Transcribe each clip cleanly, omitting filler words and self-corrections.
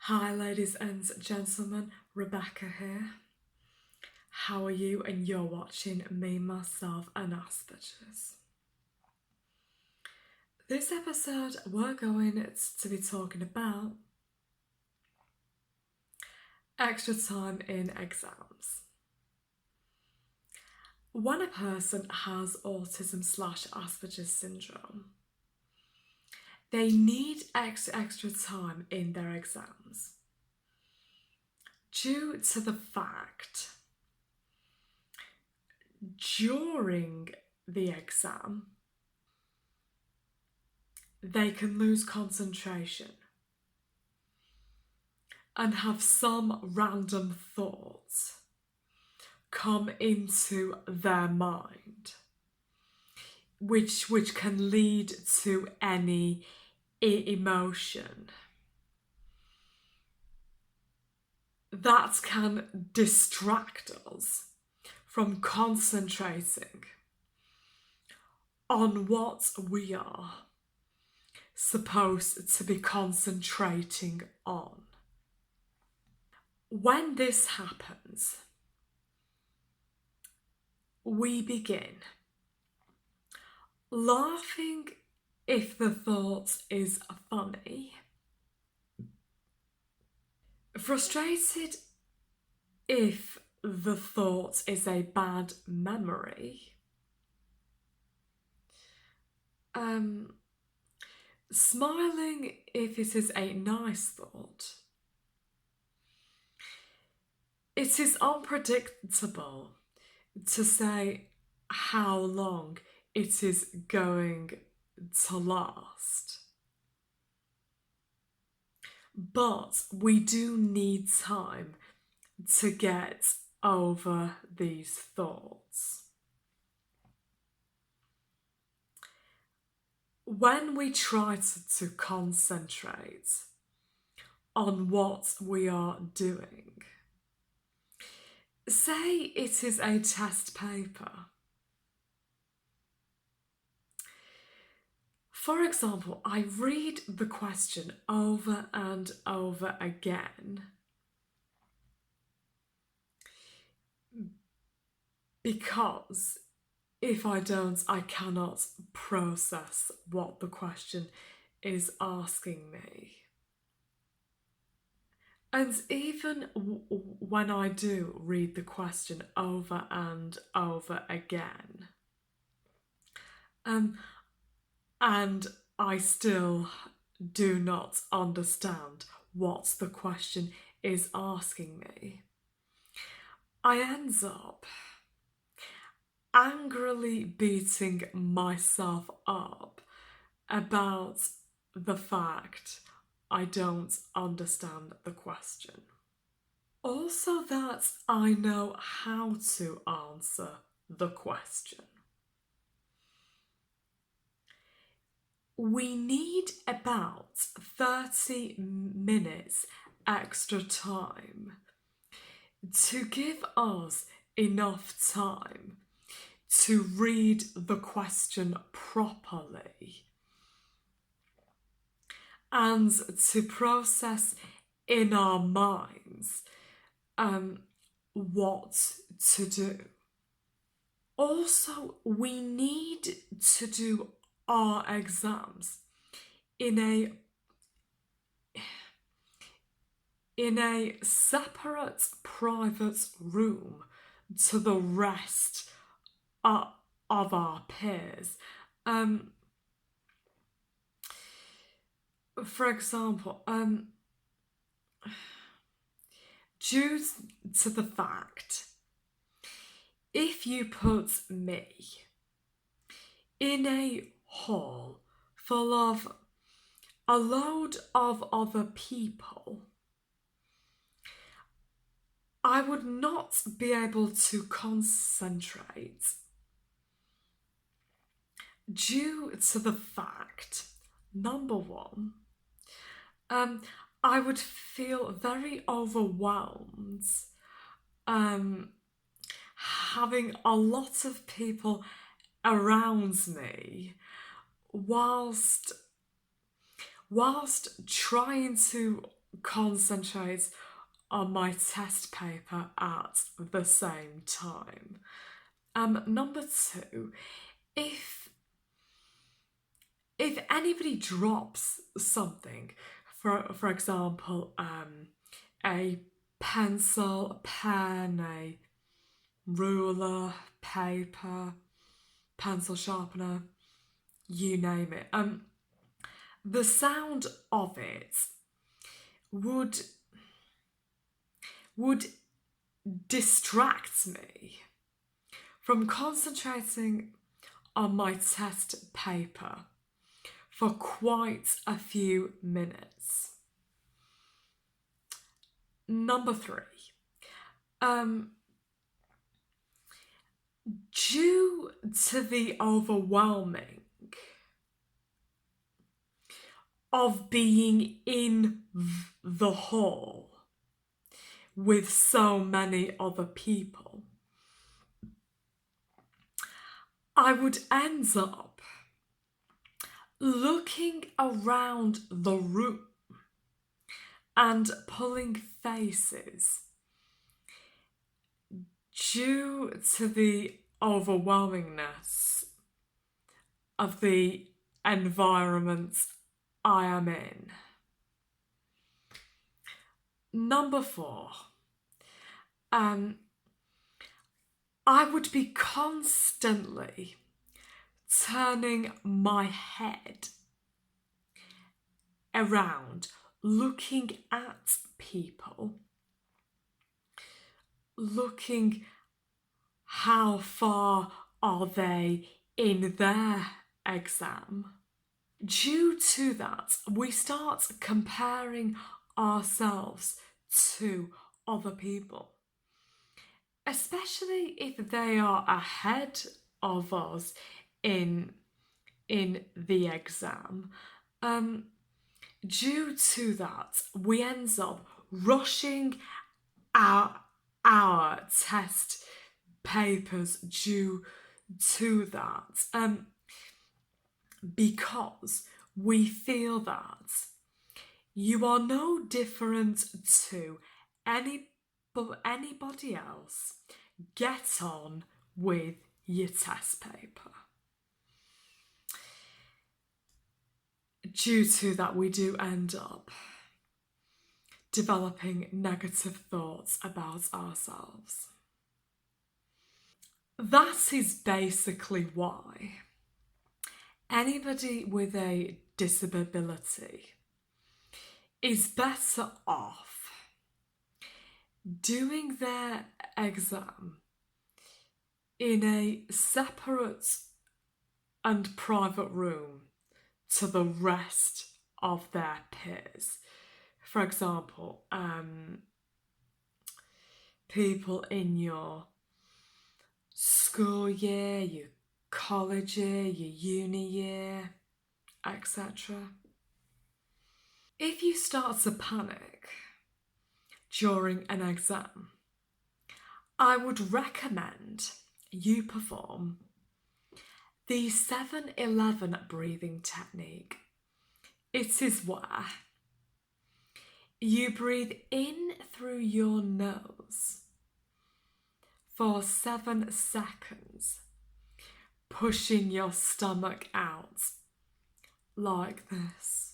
Hi, ladies and gentlemen, Rebecca here. How are you? And you're watching Me, Myself, and Asperger's. This episode, we're going to be talking about extra time in exams. When a person has autism/Asperger's syndrome, they need extra time in their exams due to the fact during the exam they can lose concentration and have some random thoughts come into their mind, which can lead to any emotion that can distract us from concentrating on what we are supposed to be concentrating on. When this happens, we begin laughing if the thought is funny, frustrated if the thought is a bad memory, smiling if it is a nice thought. It is unpredictable to say how long it is going to last. But we do need time to get over these thoughts. When we try to concentrate on what we are doing, say it is a test paper. For example, I read the question over and over again because if I don't, I cannot process what the question is asking me. And even when I do read the question over and over again, and I still do not understand what the question is asking me, I end up angrily beating myself up about the fact I don't understand the question. Also, that I know how to answer the question. We need about 30 minutes extra time to give us enough time to read the question properly and to process in our minds what to do. Also, we need to do our exams in a separate private room to the rest of our peers. For example, due to the fact, if you put me in a hall full of a load of other people, I would not be able to concentrate due to the fact, number one, I would feel very overwhelmed having a lot of people around me whilst trying to concentrate on my test paper at the same time. Number two, if if anybody drops something, for example, a pencil, a pen, a ruler, paper, pencil sharpener, you name it. The sound of it would would distract me from concentrating on my test paper for quite a few minutes. Number three, um, due to the overwhelming of being in the hall with so many other people, I would end up looking around the room and pulling faces due to the overwhelmingness of the environment I am in. Number four, I would be constantly turning my head around, looking at people, looking how far are they in their exam. Due to that, we start comparing ourselves to other people, especially if they are ahead of us in the exam. Due to that, we end up rushing our test papers due to that, because we feel that you are no different to anybody else. Get on with your test paper. Due to that, we do end up developing negative thoughts about ourselves. That is basically why anybody with a disability is better off doing their exam in a separate and private room to the rest of their peers. For example, people in your school year, your college year, your uni year, etc. If you start to panic during an exam, I would recommend you perform the 7-11 breathing technique. It is where you breathe in through your nose for 7 seconds, pushing your stomach out like this.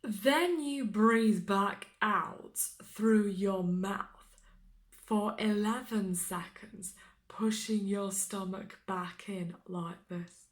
Then you breathe back out through your mouth for 11 seconds, pushing your stomach back in like this.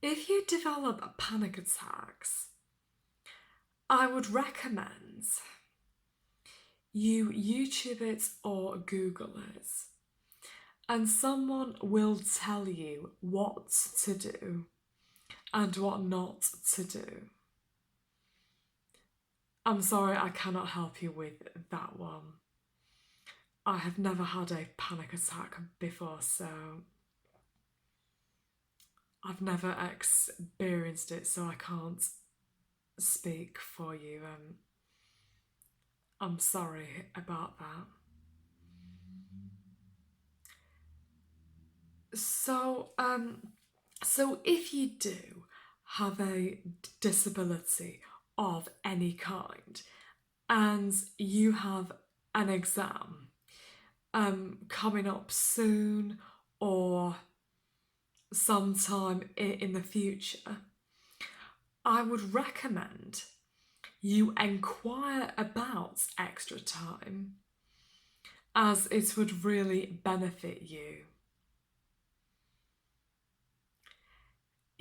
If you develop panic attacks, I would recommend you YouTube it or Google it, and someone will tell you what to do and what not to do. I'm sorry, I cannot help you with that one. I have never had a panic attack before, so I've never experienced it, so I can't speak for you. I'm sorry about that. So if you do have a disability of any kind and you have an exam coming up soon or sometime in the future, I would recommend you inquire about extra time as it would really benefit you.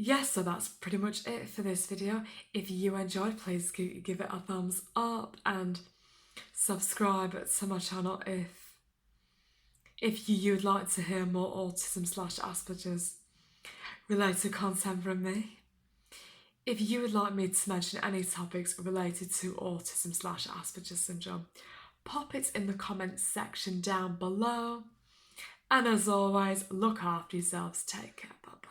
Yes, so that's pretty much it for this video. If you enjoyed, please give it a thumbs up and subscribe to my channel if you would like to hear more autism/Asperger's related content from me. If you would like me to mention any topics related to autism/Asperger's syndrome, pop it in the comments section down below. And as always, look after yourselves. Take care. Bye bye.